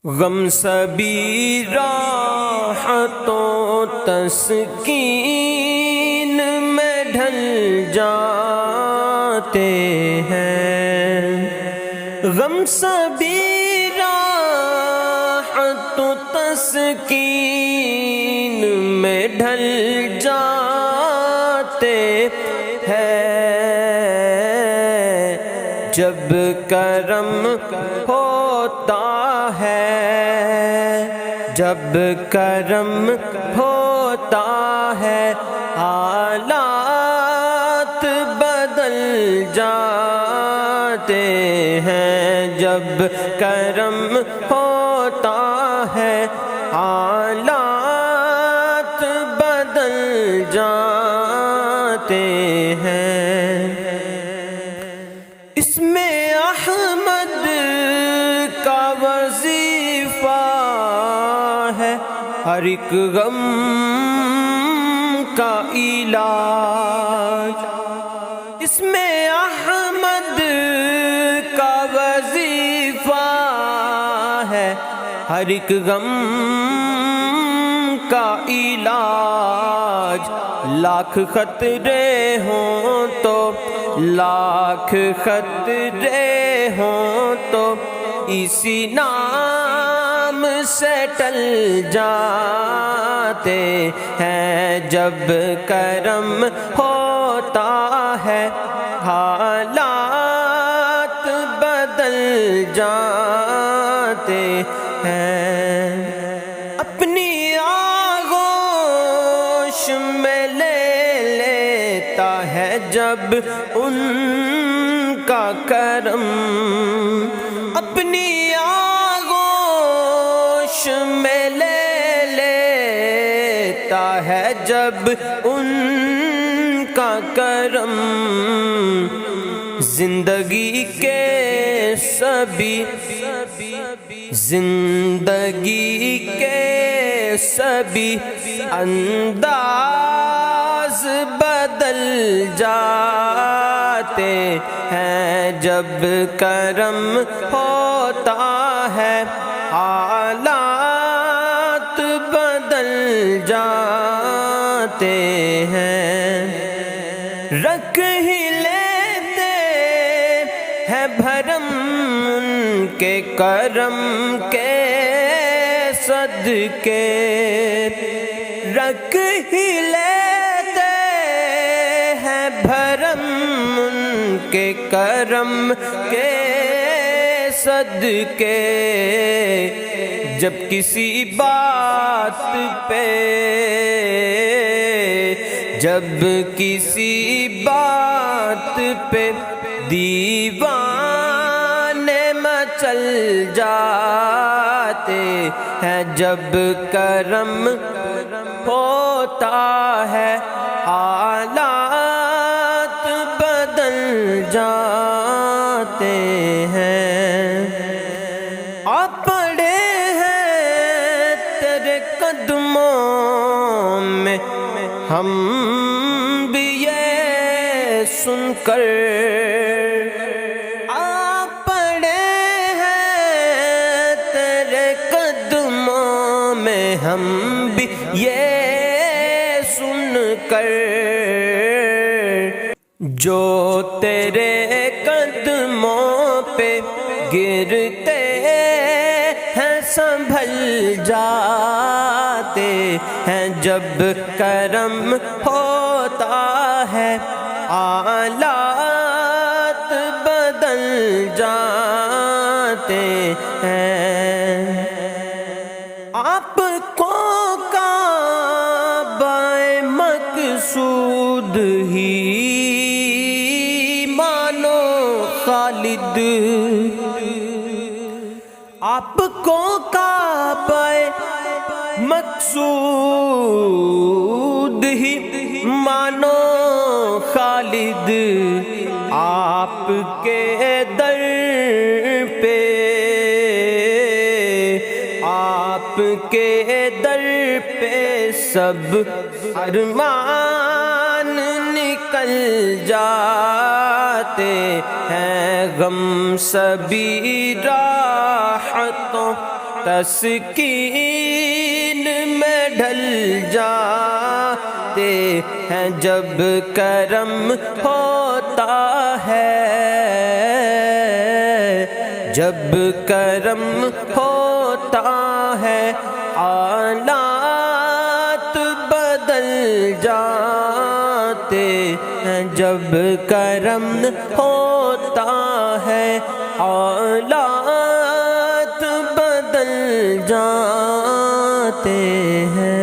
غم سبھی راحت و تسکین میں ڈھل جاتے ہیں، غم سبھی راحت و تسکین میں ڈھل جاتے ہیں، جب کرم ہوتا ہے، جب کرم ہوتا ہے حالات بدل جاتے ہیں، جب کرم ہوتا ہے حالات بدل جاتے ہیں۔ اس میں احمد کا وظیفہ ہے ہر ایک غم کا علاج، اس میں احمد کا وظیفہ ہے ہر ایک غم کا علاج، لاکھ خطرے ہوں تو لاکھ خطرے ہوں تو اسی نام سے ٹل جاتے ہیں، جب کرم ہوتا ہے حالات بدل جاتے ہیں۔ اپنی آغوش میں لے لیتا ہے جب ان کا کرم، اپنی آغوش میں لے لیتا ہے جب ان کا کرم، زندگی کے سبھی زندگی کے سبھی انداز بدل جاتے ہیں، جب کرم ہوتا ہے حالات بدل جاتے ہیں، رکھ ہی لیتے ہیں بھرم ان کے کرم کے صدقے، رکھ ہی لیتے ہیں بھرم ان کے کرم کے صدقے، جب کسی بات پہ جب کسی بات پہ دیوانے مچل جاتے ہیں، جب کرم ہوتا ہے حالات بدل جاتے ہیں۔ آپ پڑے ہیں تیرے قدموں میں ہم بھی یہ سن کر، آپ پڑے ہیں تیرے قدموں میں ہم بھی یہ سن کر، جو تیرے قدموں پہ گرتے ہیں سنبھل جاتے ہیں، جب کرم ہوتا ہے حالات بدل جاتے ہیں۔ آپ کو کعبہ مقصود ہی مانو خالد، آپ کو کعبہ مقصود ہی مانو خالد، آپ کے در پہ آپ کے در پہ سب ارمان نکل جاتے ہیں، غم سبھی راحتوں تسکین میں ڈھل جاتے ہیں جب کرم ہوتا ہے، جب کرم ہوتا ہے حالات بدل جاتے ہیں، جب کرم ہوتا ہے حالات بدل جاتے ہیں۔